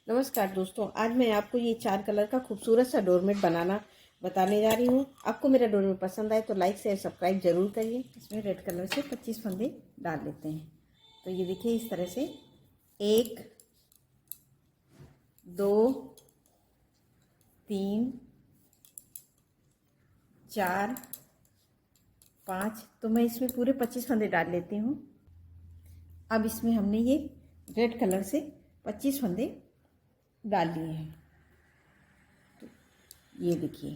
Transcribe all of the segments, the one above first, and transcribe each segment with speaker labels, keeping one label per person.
Speaker 1: नमस्कार दोस्तों, आज मैं आपको ये 4 कलर का खूबसूरत सा डोरमेट बनाना बताने जा रही हूँ। आपको मेरा डोरमेट पसंद आए तो लाइक शेयर सब्सक्राइब जरूर करिए। इसमें रेड कलर से 25 फंदे डाल लेते हैं। तो ये देखिए इस तरह से 1 2 3 4 5। तो मैं इसमें पूरे 25 फंदे डाल लेती हूँ। अब इसमें हमने ये रेड कलर से 25 फंदे डाल लिए हैं। तो ये देखिए,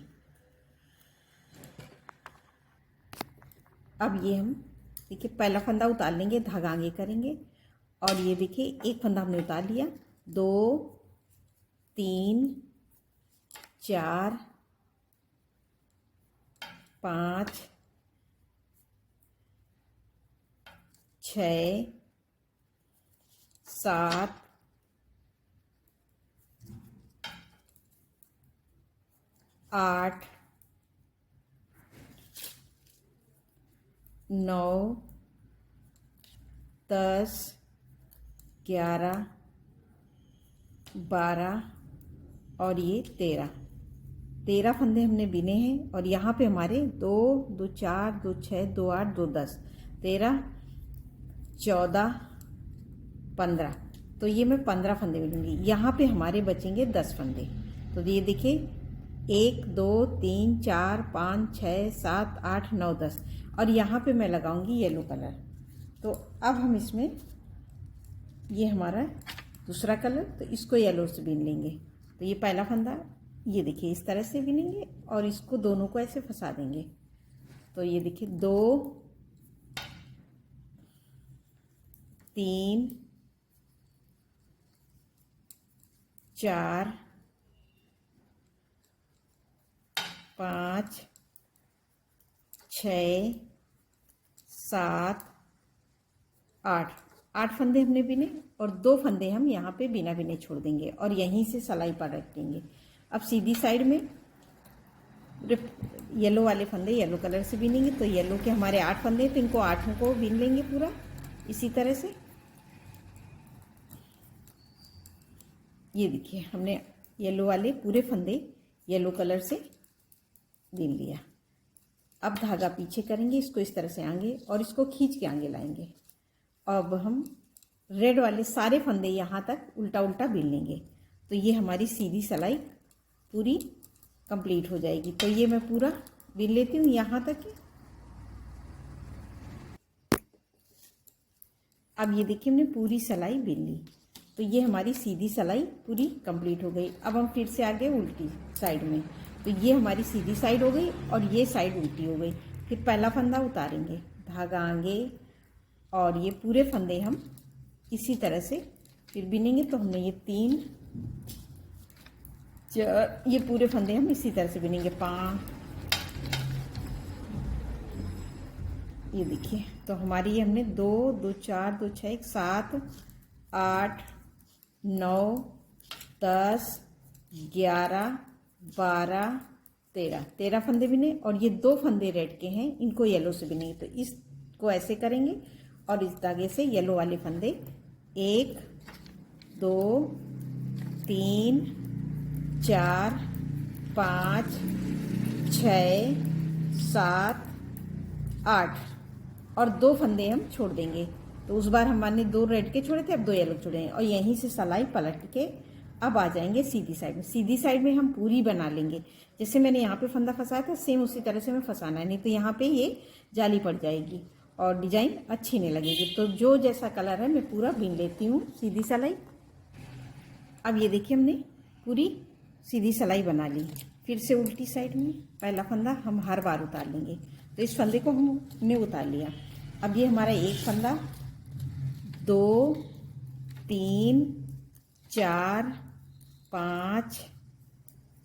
Speaker 1: अब ये हम देखिए पहला फंदा उतार लेंगे, धागा आगे करेंगे और ये देखिए एक फंदा हमने उतार लिया। 2 3 4 5 6 7 8 9 10 11 12 और ये 13 फंदे हमने बिने हैं। और यहाँ पे हमारे 2 2 4 2 6 2 8 2 10 13 14 15। तो ये मैं 15 फंदे बिनूंगी। यहाँ पे हमारे बचेंगे 10 फंदे। तो ये देखिए 1 2 3 4 5 6 7 8 9 10 और यहाँ पे मैं लगाऊंगी येलो कलर। तो अब हम इसमें ये हमारा दूसरा कलर, तो इसको येलो से बीन लेंगे। तो ये पहला फंदा ये देखिए इस तरह से बीनेंगे और इसको दोनों को ऐसे फंसा देंगे। तो ये देखिए 2 3 4 5 6 7 8 फंदे हमने बिने और 2 फंदे हम यहाँ पे बिना बिने छोड़ देंगे और यहीं से सिलाई पर रख देंगे। अब सीधी साइड में येलो वाले फंदे येलो कलर से बिनेंगे। तो येलो के हमारे 8 फंदे, तो इनको 8 को बिन लेंगे पूरा इसी तरह से। ये देखिए हमने येलो वाले पूरे फंदे येलो कलर से बिन लिया। अब धागा पीछे करेंगे, इसको इस तरह से आगे और इसको खींच के आगे लाएंगे। अब हम रेड वाले सारे फंदे यहाँ तक उल्टा उल्टा बिन लेंगे। तो ये हमारी सीधी सिलाई पूरी कंप्लीट हो जाएगी। तो ये मैं पूरा बिन लेती हूँ यहाँ तक। अब ये देखिए हमने पूरी सिलाई बिन ली। तो ये हमारी सीधी सिलाई पूरी कंप्लीट हो गई। अब हम फिर से आगे उल्टी साइड में, तो ये हमारी सीधी साइड हो गई और ये साइड उल्टी हो गई। फिर पहला फंदा उतारेंगे, धागा आगे और ये पूरे फंदे हम इसी तरह से फिर बिनेंगे। तो हमने ये 3 4 ये पूरे फंदे हम इसी तरह से बिनेंगे। 5 ये देखिए, तो हमारी ये हमने 2 2 4 2 6 7 8 9 10 11 12 13 फंदे बिने और ये 2 फंदे रेड के हैं, इनको येलो से बिनेंगे। तो इसको ऐसे करेंगे और इस धागे से येलो वाले फंदे 1 2 3 4 5 6 7 8 और 2 फंदे हम छोड़ देंगे। तो उस बार हमने 2 रेड के छोड़े थे, अब 2 येलो छोड़े और यहीं से सिलाई पलट के अब आ जाएंगे सीधी साइड में। सीधी साइड में हम पूरी बना लेंगे। जैसे मैंने यहाँ पे फंदा फंसाया था सेम उसी तरह से हमें फंसाना है, नहीं तो यहाँ पे ये जाली पड़ जाएगी और डिजाइन अच्छी नहीं लगेगी। तो जो जैसा कलर है मैं पूरा बीन लेती हूँ सीधी सिलाई। अब ये देखिए हमने पूरी सीधी सिलाई बना ली। फिर से उल्टी साइड में पहला फंदा हम हर बार उतार लेंगे। तो इस फंदे को हमने उतार लिया। अब ये हमारा एक फंदा 2 3 4 5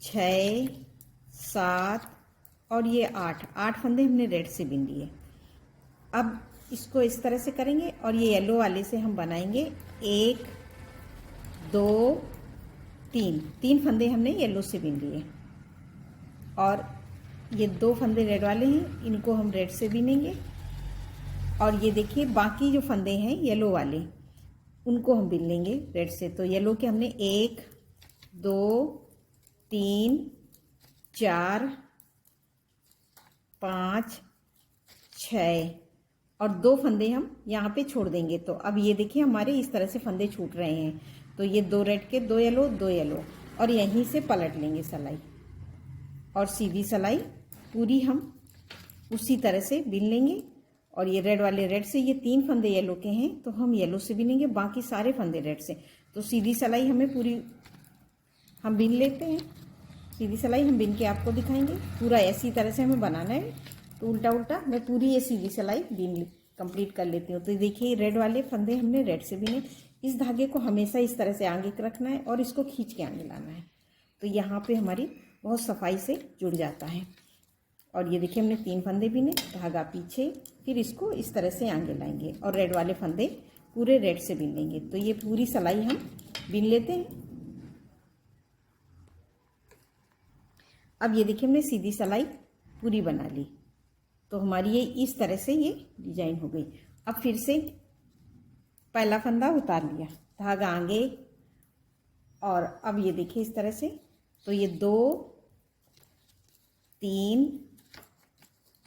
Speaker 1: 6 7 और ये 8 फंदे हमने रेड से बिन लिए। अब इसको इस तरह से करेंगे और ये येलो वाले से हम बनाएंगे 1 2 3 फंदे हमने येलो से बिन लिए और ये 2 फंदे रेड वाले हैं, इनको हम रेड से बिनेंगे। और ये देखिए बाकी जो फंदे हैं येलो वाले उनको हम बिन लेंगे रेड से। तो येलो के हमने 1 2 3 4 5 6 और 2 फंदे हम यहाँ पे छोड़ देंगे। तो अब ये देखिए हमारे इस तरह से फंदे छूट रहे हैं। तो ये 2 रेड के 2 येलो और यहीं से पलट लेंगे सिलाई और सीधी सिलाई पूरी हम उसी तरह से बिन लेंगे। और ये रेड वाले रेड से, ये 3 फंदे येलो के हैं तो हम येलो से बिनेंगे, बाकी सारे फंदे रेड से। तो सीधी सिलाई हमें पूरी हम बिन लेते हैं। सीधी सिलाई हम बिन के आपको दिखाएंगे। पूरा ऐसी तरह से हमें बनाना है। तो उल्टा उल्टा मैं पूरी ये सीधी सिलाई बिन कंप्लीट कर लेती हूँ। तो देखिए रेड वाले फंदे हमने रेड से बिने। इस धागे को हमेशा इस तरह से आगे रखना है और इसको खींच के आगे लाना है। तो यहाँ पे हमारी बहुत सफाई से जुड़ जाता है। और ये देखिए हमने 3 फंदे बिने, धागा पीछे, फिर इसको इस तरह से आगे लाएंगे और रेड वाले फंदे पूरे रेड से बिन लेंगे। तो ये पूरी सिलाई हम बिन लेते हैं। अब ये देखिए हमने सीधी सिलाई पूरी बना ली। तो हमारी ये इस तरह से ये डिजाइन हो गई। अब फिर से पहला फंदा उतार लिया, धागा आगे, और अब ये देखिए इस तरह से। तो ये 2 3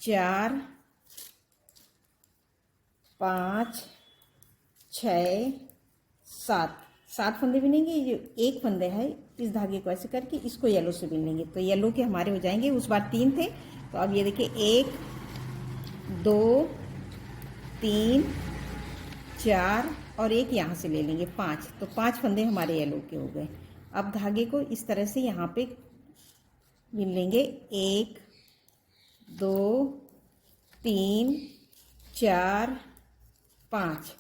Speaker 1: 4 5 6 7 फंदे बिनेंगे। ये जो एक फंदे है इस धागे को ऐसे करके इसको येलो से बिन लेंगे। तो येलो के हमारे हो जाएंगे, उस बार 3 थे तो अब ये देखिए 1 2 3 4 और एक यहाँ से ले लेंगे 5। तो 5 फंदे हमारे येलो के हो गए। अब धागे को इस तरह से यहाँ पे बिन लेंगे। 1 2 3 4 5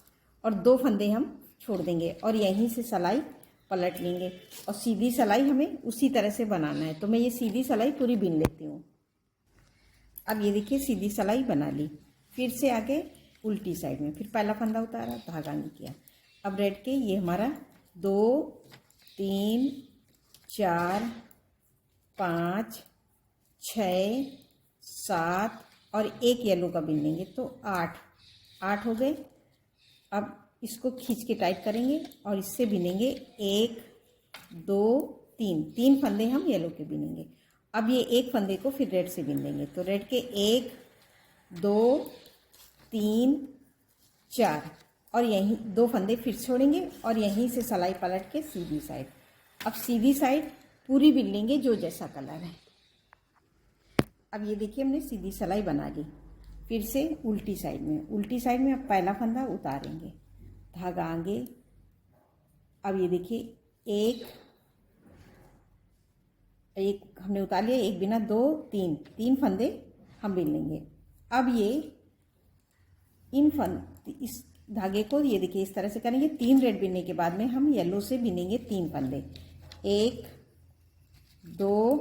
Speaker 1: और 2 फंदे हम छोड़ देंगे और यहीं से सिलाई पलट लेंगे और सीधी सिलाई हमें उसी तरह से बनाना है। तो मैं ये सीधी सिलाई पूरी बिन लेती हूँ। अब ये देखिए सीधी सिलाई बना ली। फिर से आगे उल्टी साइड में, फिर पहला फंदा उतारा, धागा नहीं किया। अब रेड के ये हमारा 2 3 4 5 6 7 और एक येलो का बिन लेंगे। तो 8 हो गए। अब इसको खींच के टाइट करेंगे और इससे बिनेंगे 1 2 3 फंदे हम येलो के बिनेंगे। अब ये एक फंदे को फिर रेड से बिन लेंगे। तो रेड के 1 2 3 4 और यहीं 2 फंदे फिर छोड़ेंगे और यहीं से सिलाई पलट के सीधी साइड। अब सीधी साइड पूरी बिन लेंगे जो जैसा कलर है। अब ये देखिए हमने सीधी सिलाई बना ली। फिर से उल्टी साइड में अब पहला फंदा उतारेंगे, धागा आगे। अब ये देखिए एक हमने उतार लिया, एक बिना 2 3 फंदे हम बिन लेंगे। अब ये इस धागे को ये देखिए इस तरह से करेंगे। 3 रेड बिनने के बाद में हम येलो से बिनेंगे 3 फंदे। 1 2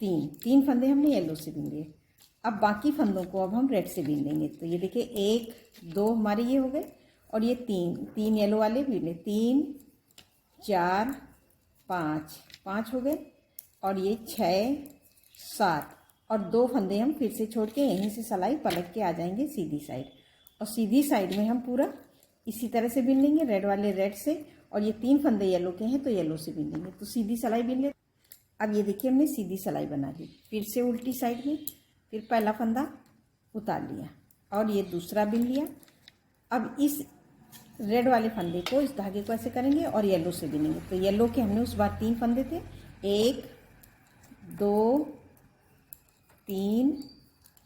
Speaker 1: 3 फंदे हमने येलो से बिन लिए। अब बाकी फंदों को अब हम रेड से बिन लेंगे। तो ये देखिए 1 2 हमारे ये हो गए और ये 3 येलो वाले बिने। 3 4 5 हो गए और ये 6 7 और 2 फंदे हम फिर से छोड़ के यहीं से सिलाई पलट के आ जाएंगे सीधी साइड। और सीधी साइड में हम पूरा इसी तरह से बिन लेंगे, रेड वाले रेड से, और ये 3 फंदे येलो के हैं तो येलो से बिन लेंगे। तो सीधी सिलाई बिन ले। अब ये देखिए हमने सीधी सिलाई बना ली। फिर से उल्टी साइड में, फिर पहला फंदा उतार लिया और ये दूसरा बिन लिया। अब इस रेड वाले फंदे को, इस धागे को ऐसे करेंगे और येलो से बिनेंगे। तो येलो के हमने उस बार 3 फंदे थे, 1 2 3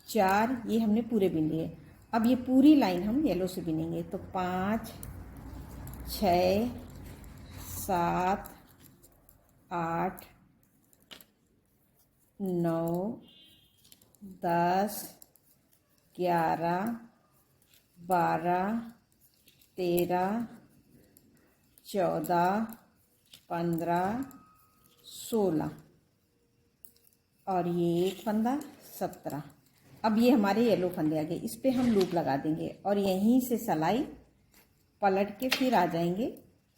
Speaker 1: 4, ये हमने पूरे बिन लिए। अब ये पूरी लाइन हम येलो से बिनेंगे। तो 5 6 7 8 9 10 11 12 13 14 15 16 और ये एक फंदा 17। अब ये हमारे येलो फंदे आ गए, इस पे हम लूप लगा देंगे और यहीं से सिलाई पलट के फिर आ जाएंगे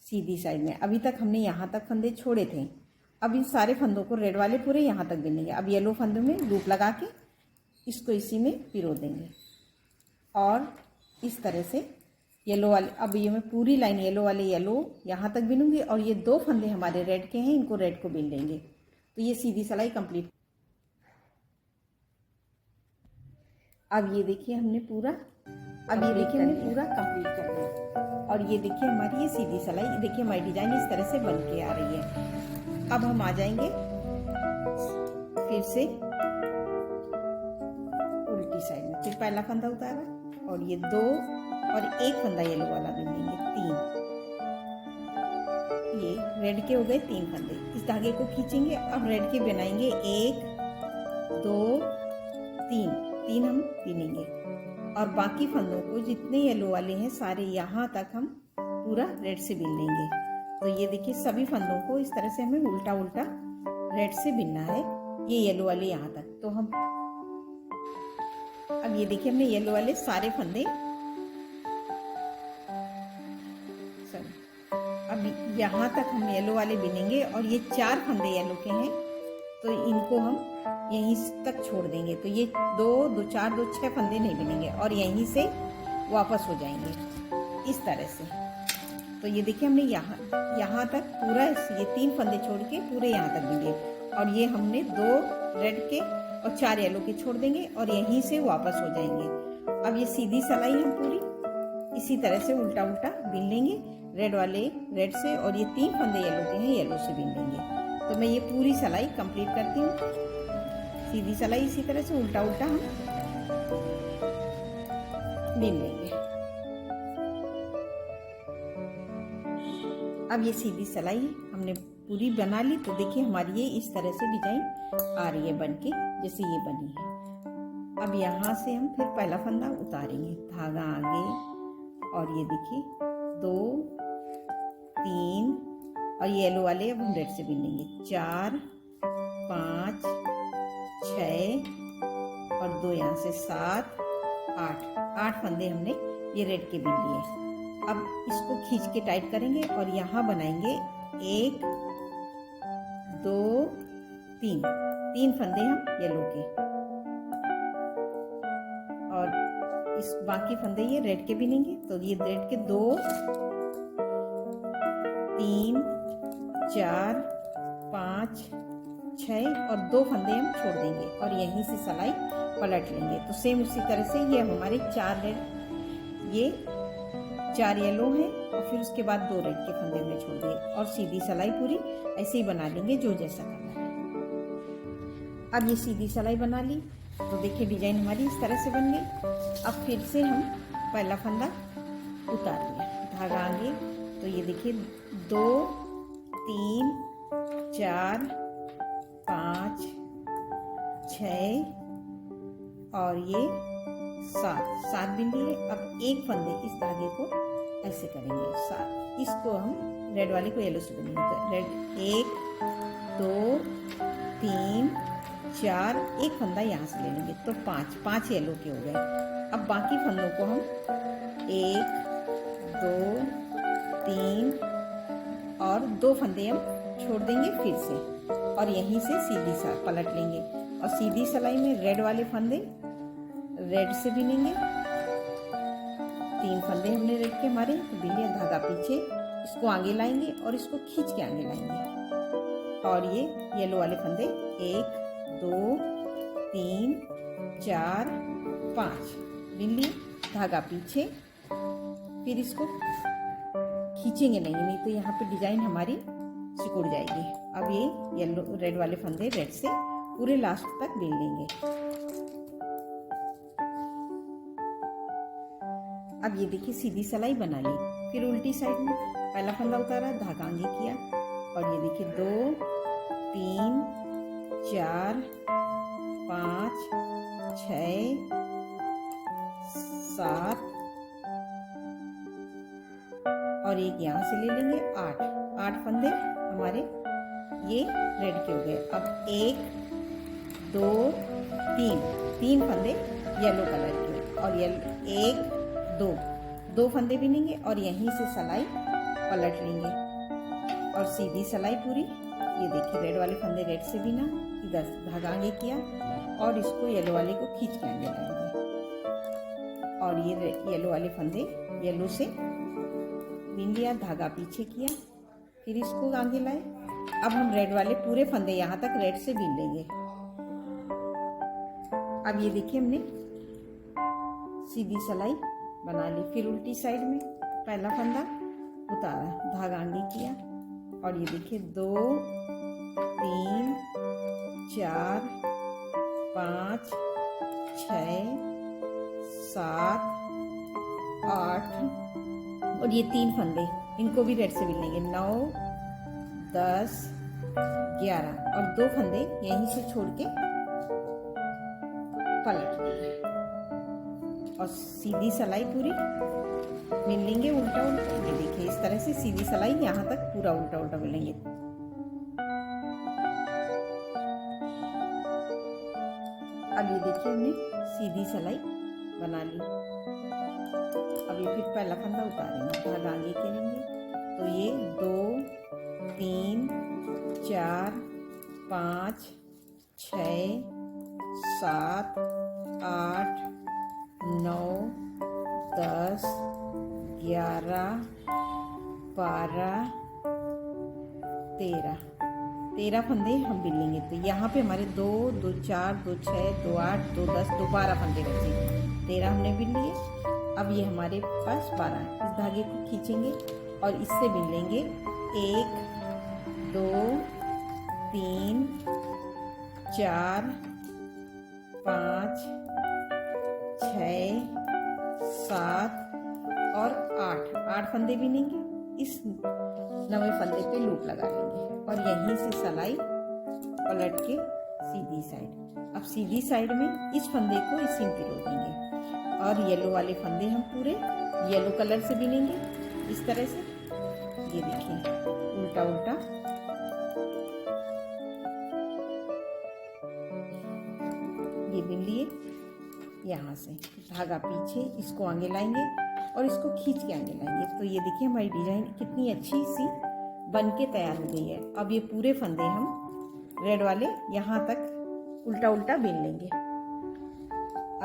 Speaker 1: सीधी साइड में। अभी तक हमने यहाँ तक फंदे छोड़े थे। अब इन सारे फंदों को रेड वाले पूरे यहाँ तक बिनेंगे। अब येलो फंदों में लूप लगा के इसको इसी में पिरो देंगे और इस तरह से येलो वाले, अब ये मैं पूरी लाइन येलो वाले येलो यहाँ तक बिनूंगी और ये 2 फंदे हमारे रेड के हैं, इनको रेड को बिन लेंगे। तो ये सीधी सिलाई कंप्लीट। अब ये देखिए हमने पूरा कंप्लीट कर लिया और ये देखिए हमारी ये सीधी सिलाई, देखिए हमारी डिजाइन इस तरह से बन के आ रही है। अब हम आ जाएंगे फिर से उल्टी साइड में, फिर पहला फंदा उतारा और ये 2 और 1 फंदा येलो वाला बिनेंगे, 3। ये रेड के हो गए 3 फंदे। इस धागे को खींचेंगे, अब रेड के बनाएंगे 1 2 3 हम बिनेंगे और बाकी फंदों को जितने येलो वाले हैं सारे यहाँ तक हम पूरा रेड से बिन लेंगे। तो ये देखिए सभी फंदों को इस तरह से हमें उल्टा उल्टा रेड से बिनना है, ये येलो वाले यहाँ तक। तो हम अब ये देखिए हमने येलो वाले सारे फंदे, अब यहाँ तक हम येलो वाले बिनेंगे और ये 4 फंदे येलो के हैं तो इनको हम यहीं तक छोड़ देंगे। तो ये 2 2 4 2 6 फंदे नहीं बिनेंगे और यहीं से वापस हो जाएंगे इस तरह से। तो ये देखिए हमने यहाँ तक पूरा ये 3 फंदे छोड़ के पूरे यहाँ तक बिने और ये हमने 2 रेड के और 4 येलो के छोड़ देंगे और यहीं से वापस हो जाएंगे। अब ये सीधी सिलाई हम पूरी इसी तरह से उल्टा उल्टा बिन लेंगे, रेड वाले रेड से और ये 3 फंदे येलो के हैं येलो से बिन लेंगे। तो मैं ये पूरी सिलाई कंप्लीट करती हूँ। सीधी सिलाई इसी तरह से उल्टा उल्टा हम बिन लेंगे। अब ये सीधी सिलाई हमने पूरी बना ली। तो देखिए हमारी ये इस तरह से डिजाइन आ रही है बनके, जैसे ये बनी है। अब यहाँ से हम फिर पहला फंदा उतारेंगे, धागा आगे और ये देखिए 2 3 और येलो वाले अब हम रेड से बिन लेंगे, 4 5 6 और 2 यहाँ से 7 8 फंदे हमने ये रेड के बिन लिए। अब इसको खींच के टाइट करेंगे और यहाँ बनाएंगे 1 2 3 फंदे हम येलो के और इस बाकी फंदे ये रेड के बिनेंगे। तो ये रेड के 2 3 4 5 6 और 2 फंदे हम छोड़ देंगे और यहीं से सिलाई पलट लेंगे। तो सेम उसी तरह से ये हमारे 4 रेड, ये 4 येलो हैं और फिर उसके बाद 2 रेड के फंदे हमने छोड़ दिए और सीधी सिलाई पूरी ऐसे ही बना लेंगे जो जैसा करना है। अब ये सीधी सिलाई बना ली तो देखिए डिजाइन हमारी इस तरह से बन गई। अब फिर से हम पहला फंदा उतार लिया, धागा आगे। तो ये देखिए 2 3 4 5 6 और ये 7 बिन लिए। अब 1 फंदे इस धागे को ऐसे करेंगे 7, इसको हम रेड वाले को येलो से बिनेंगे। तो रेड 1 2 3 4 1 फंदा यहाँ से ले लेंगे तो 5 येलो के हो गए। अब बाकी फंदों को हम 1 2 3 और 2 फंदे हम छोड़ देंगे फिर से और यहीं से सीधी सा पलट लेंगे और सीधी सिलाई में रेड वाले फंदे रेड से बिनेंगे। 3 फंदे हमने रेड के मारे तो बिने, धागा पीछे, इसको आगे लाएंगे और इसको खींच के आगे लाएंगे और ये येलो वाले फंदे 1 2 3 4 5 बिन लिए, धागा पीछे, फिर इसको खींचेंगे नहीं तो यहाँ पे डिजाइन हमारी सिकुड़ जाएगी। अब ये येलो रेड वाले फंदे रेड से पूरे लास्ट तक बिन लेंगे। अब ये देखिए सीधी सिलाई बना ली। फिर उल्टी साइड में पहला फंदा उतारा, धागा आगे किया और ये देखिए 2 3 4 5 6 7 और एक यहाँ से ले लेंगे 8 फंदे हमारे ये रेड के हो गए। अब 1 2 3 फंदे येलो कलर के और येलो 1 2 फंदे बिनेंगे और यहीं से सिलाई पलट लेंगे और सीधी सिलाई पूरी। ये देखिए रेड वाले फंदे रेड से बिना, इधर धागा आगे किया और इसको येलो वाले को खींच के आगे लाएंगे और ये येलो वाले फंदे येलो से बीन लिया, धागा पीछे किया, फिर इसको आगे लाए। अब हम रेड वाले पूरे फंदे यहाँ तक रेड से बीन लेंगे। अब ये देखिए हमने सीधी सिलाई बना ली। फिर उल्टी साइड में पहला फंदा उतारा, धागा आगे किया और ये देखिए 2 3 4 5 6 7 8 और ये 3 फंदे, इनको भी रेड से बिलेंगे। 9 10 11 और 2 फंदे यहीं से छोड़ के पलट देंगे और सीधी सिलाई पूरी मिल लेंगे उल्टा उल्टा। ये देखिए इस तरह से सीधी सिलाई यहाँ तक पूरा उल्टा उल्टा मिलेंगे। अब ये देखिए हमने सीधी सिलाई बना ली। अब ये फिर पहला फंदा उतारेंगे, धागा आगे करेंगे तो ये 2 3 4 5 6 7 8 9 10 11 12 13 फंदे हम बिल लेंगे। तो यहाँ पे हमारे 2 2 4 2 6 2 8 2 10 2 12 फंदे बचे। 13 हमने बिल लिए। अब ये हमारे पास 12 है। इस धागे को खींचेंगे और इससे बिल लेंगे 1 2 3 4 5 6 7 और 8 फंदे बिनेंगे। इस 9वें फंदे पे लूप लगा लेंगे और यहीं से सिलाई पलट के सीधी साइड। अब सीधी साइड में इस फंदे को इसी में पिरो देंगे और येलो वाले फंदे हम पूरे येलो कलर से बिनेंगे इस तरह से। ये देखिए उल्टा उल्टा ये बिन लिए। यहाँ से धागा पीछे, इसको आगे लाएंगे और इसको खींच के आगे लाएंगे। तो ये देखिए हमारी डिजाइन कितनी अच्छी सी बन के तैयार हो गई है। अब ये पूरे फंदे हम रेड वाले यहाँ तक उल्टा उल्टा बिन लेंगे।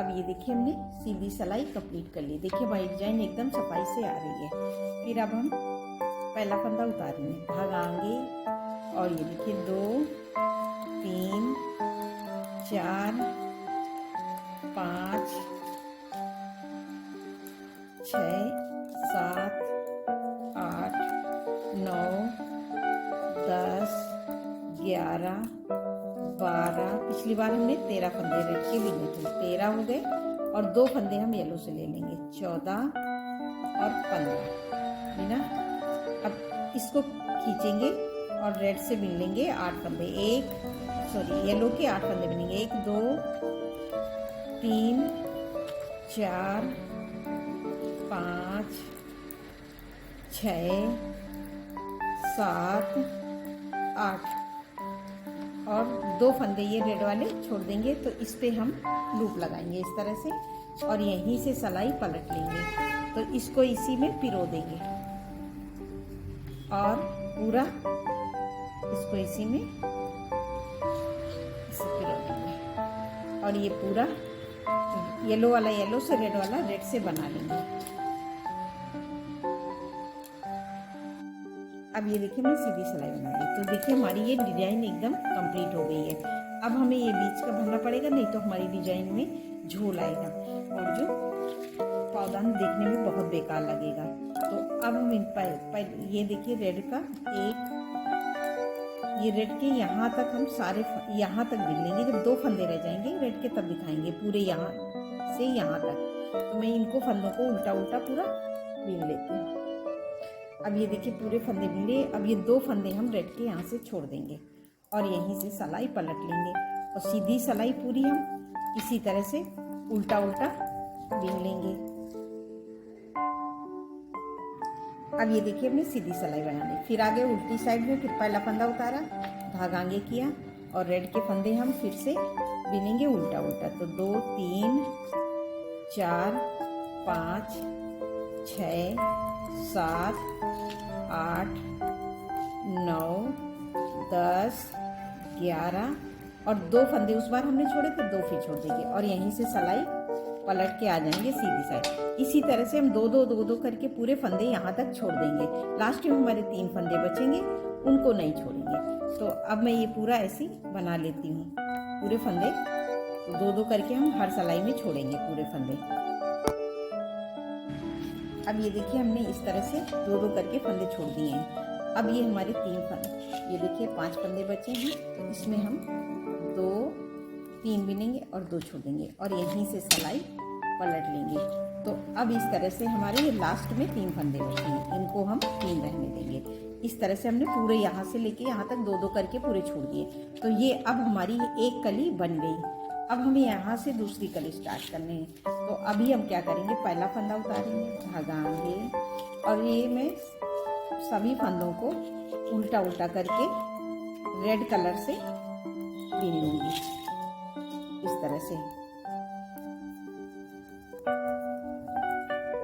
Speaker 1: अब ये देखिए हमने सीधी सिलाई कंप्लीट कर ली। देखिए हमारी डिजाइन एकदम सफाई से आ रही है। फिर अब हम पहला फंदा उतारेंगे, धागा आगे और ये देखिए 2 3 4 5 6 7 8 9 10 11 12। पिछली बार हमने 13 फंदे रेड के लिए थे, 13 हो गए और 2 फंदे हम येलो से ले लेंगे, 14 और 15 है ना। अब इसको खींचेंगे और रेड से बिन लेंगे 8 फंदे। येलो के 8 फंदे बिनेंगे। 1 2 3 4 5 6 7 8 और 2 फंदे ये रेड वाले छोड़ देंगे। तो इस पे हम लूप लगाएंगे इस तरह से और यहीं से सिलाई पलट लेंगे। तो इसको इसी में पिरो देंगे और पूरा इसको इसी में पिरो देंगे और ये पूरा येलो वाला येलो से, रेड वाला रेड से बना लेंगे। अब ये देखिए मैं सीधी सिलाई बना ली। तो देखिए हमारी ये डिजाइन एकदम कंप्लीट हो गई है। अब हमें ये बीच का भरना पड़ेगा, नहीं तो हमारी डिजाइन में झोल आएगा और जो पावदान देखने में बहुत बेकार लगेगा। तो अब हम इन पर ये देखिए रेड का ये रेड के यहाँ तक हम सारे यहाँ तक बिन लेंगे। जब 2 फंदे रह जाएंगे रेड के तब दिखाएंगे पूरे यहाँ से यहाँ तक। तो मैं इनको फंदों को उल्टा उल्टा पूरा बिन लेती हूँ। अब ये देखिए पूरे फंदे बिन लिए। अब ये 2 फंदे हम रेड के यहाँ से छोड़ देंगे और यहीं से सिलाई पलट लेंगे और सीधी सिलाई पूरी हम इसी तरह से उल्टा उल्टा बिन लेंगे। अब ये देखिए हमने सीधी सिलाई बना ली। फिर आगे उल्टी साइड में फिर पहला फंदा उतारा, धागा आगे किया और रेड के फंदे हम फिर से बिनेंगे उल्टा उल्टा। तो 2 3 4 5 6 7 8 9 10 11 और 2 फंदे उस बार हमने छोड़े थे, 2 फिर छोड़ देंगे और यहीं से सिलाई पलट के आ जाएंगे सीधी साइड। इसी तरह से हम दो दो करके पूरे फंदे यहाँ तक छोड़ देंगे। लास्ट में हमारे 3 फंदे बचेंगे, उनको नहीं छोड़ेंगे। तो अब मैं ये पूरा ऐसे बना लेती हूँ पूरे फंदे। तो दो करके हम हर सिलाई में छोड़ेंगे पूरे फंदे। अब ये देखिए हमने इस तरह से दो करके फंदे छोड़ दिए हैं। अब ये हमारे 3 फंदे, ये देखिए 5 फंदे बचे हैं। तो इसमें हम 3 बिनेंगे और 2 छोड़ देंगे और यहीं से सिलाई पलट लेंगे। तो अब इस तरह से हमारे ये लास्ट में 3 फंदे बचेंगे, इनको हम 3 रहने देंगे। इस तरह से हमने पूरे यहाँ से लेके यहाँ तक 2 करके पूरे छोड़ दिए। तो ये अब हमारी एक कली बन गई। अब हमें यहाँ से दूसरी कली स्टार्ट करनी है। तो अभी हम क्या करेंगे, पहला फंदा उतारेंगे, धागा आएंगे और ये मैं सभी फंदों को उल्टा उल्टा करके रेड कलर से बीन लूंगी इस तरह से।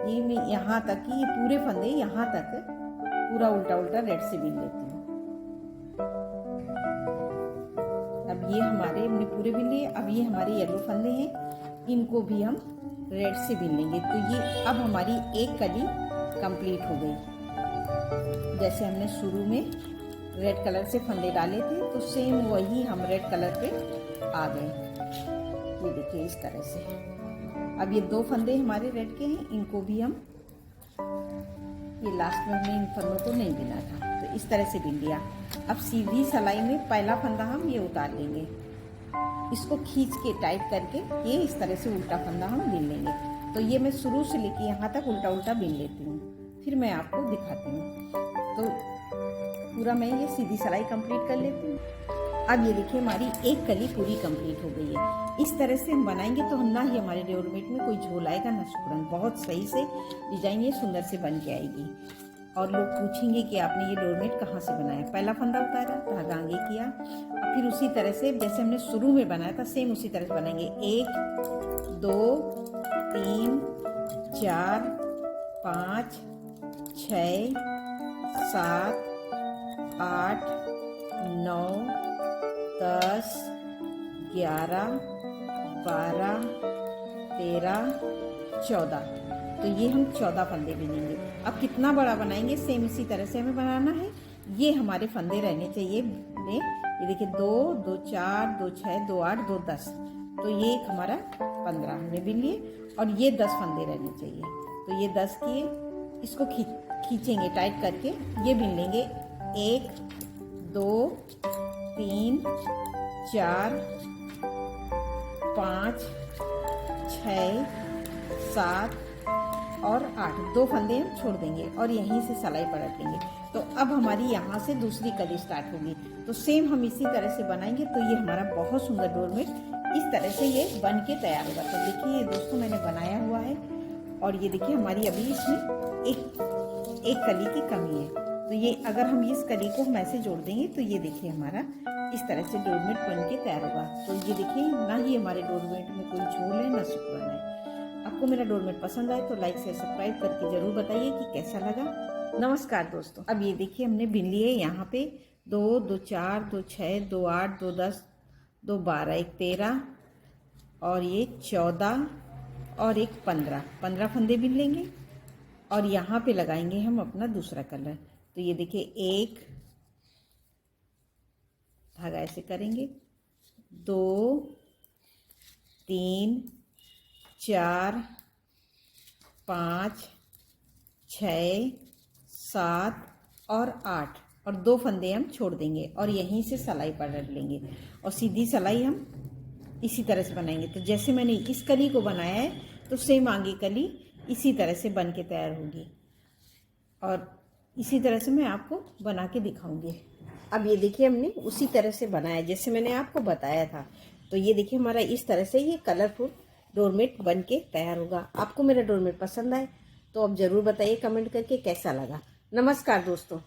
Speaker 1: ये मैं यहाँ तक कि ये पूरे फंदे यहाँ तक पूरा उल्टा उल्टा रेड से बीन लेती हूँ। अब ये हमारे हमने पूरे बीन लिए। अब ये हमारे येलो फंदे हैं, इनको भी हम रेड से बीन लेंगे। तो ये अब हमारी एक कली कंप्लीट हो गई। जैसे हमने शुरू में रेड कलर से फंदे डाले थे, तो सेम वही हम रेड कलर पे आ गए। ये देखिए इस तरह से। अब ये 2 फंदे हमारे रेड के हैं, इनको भी हम, ये लास्ट में हमने इन फंदों को नहीं बिना था, तो इस तरह से बिन लिया। अब सीधी सिलाई में पहला फंदा हम ये उतार लेंगे, इसको खींच के टाइट करके ये इस तरह से उल्टा फंदा हम बिन लेंगे। तो ये मैं शुरू से लेके यहाँ तक उल्टा उल्टा बिन लेती हूँ, फिर मैं आपको दिखाती हूँ। तो पूरा मैं ये सीधी सिलाई कंप्लीट कर लेती हूँ। अब ये देखिए हमारी एक कली पूरी कंप्लीट हो गई है। इस तरह से हम बनाएंगे तो ना ही हमारे डोरमेट में कोई झोल आएगा ना सिकुड़न, बहुत सही से डिजाइन ये सुंदर से बन के आएगी। और लोग पूछेंगे कि आपने ये डोरमेट कहाँ से बनाया। पहला फंदा उतारा, धागा आगे किया, और फिर उसी तरह से जैसे हमने शुरू में बनाया था सेम उसी तरह से बनाएंगे। 1 2 3 4 5 6 7 8 9 10 11 12 13 14। तो ये हम 14 फंदे बिनेंगे। अब कितना बड़ा बनाएंगे सेम इसी तरह से हमें बनाना है। ये हमारे फंदे रहने चाहिए ये देखिए 2 2 4 2 6 2 8 2 10। तो ये एक हमारा 15 हमने बिन लिए और ये 10 फंदे रहने चाहिए। तो ये 10 किए, इसको खींचेंगे टाइट करके, ये बिन लेंगे 1 2 3 4 5 6 7 और 8। 2 फंदे हम छोड़ देंगे और यहीं से सिलाई पलट लेंगे। तो अब हमारी यहाँ से दूसरी कली स्टार्ट होगी। तो सेम हम इसी तरह से बनाएंगे। तो ये हमारा बहुत सुंदर डोरमेट इस तरह से ये बन के तैयार होगा। तो देखिए दोस्तों मैंने बनाया हुआ है और ये देखिए हमारी अभी इसमें एक कली की कमी है। तो ये अगर हम इस कली को हम ऐसे जोड़ देंगे तो ये देखिए हमारा इस तरह से डोरमेट बन के तैयार होगा। तो ये देखिए ना ही हमारे डोरमेट में कोई झोल है ना सिकुड़न है। आपको मेरा डोरमेट पसंद आए तो लाइक से सब्सक्राइब करके जरूर बताइए कि कैसा लगा। नमस्कार दोस्तों। अब ये देखिए हमने बिन लिए यहाँ पे 2 2 4 2 6 2 8 2 10 2 12 1 13 और ये 14 और एक 15 फंदे बिन लेंगे और यहाँ पे लगाएंगे हम अपना दूसरा कलर। तो ये देखिए 1 धागा ऐसे करेंगे, 2 3 4 5 6 7 और 8 और 2 फंदे हम छोड़ देंगे और यहीं से सिलाई पलट लेंगे और सीधी सिलाई हम इसी तरह से बनाएंगे। तो जैसे मैंने इस कली को बनाया है तो सेम आगे कली इसी तरह से बन के तैयार होगी और इसी तरह से मैं आपको बना के दिखाऊंगी। अब ये देखिए हमने उसी तरह से बनाया जैसे मैंने आपको बताया था। तो ये देखिए हमारा इस तरह से ये कलरफुल डोरमेट बन के तैयार होगा। आपको मेरा डोरमेट पसंद आए तो आप ज़रूर बताइए कमेंट करके कैसा लगा। नमस्कार दोस्तों।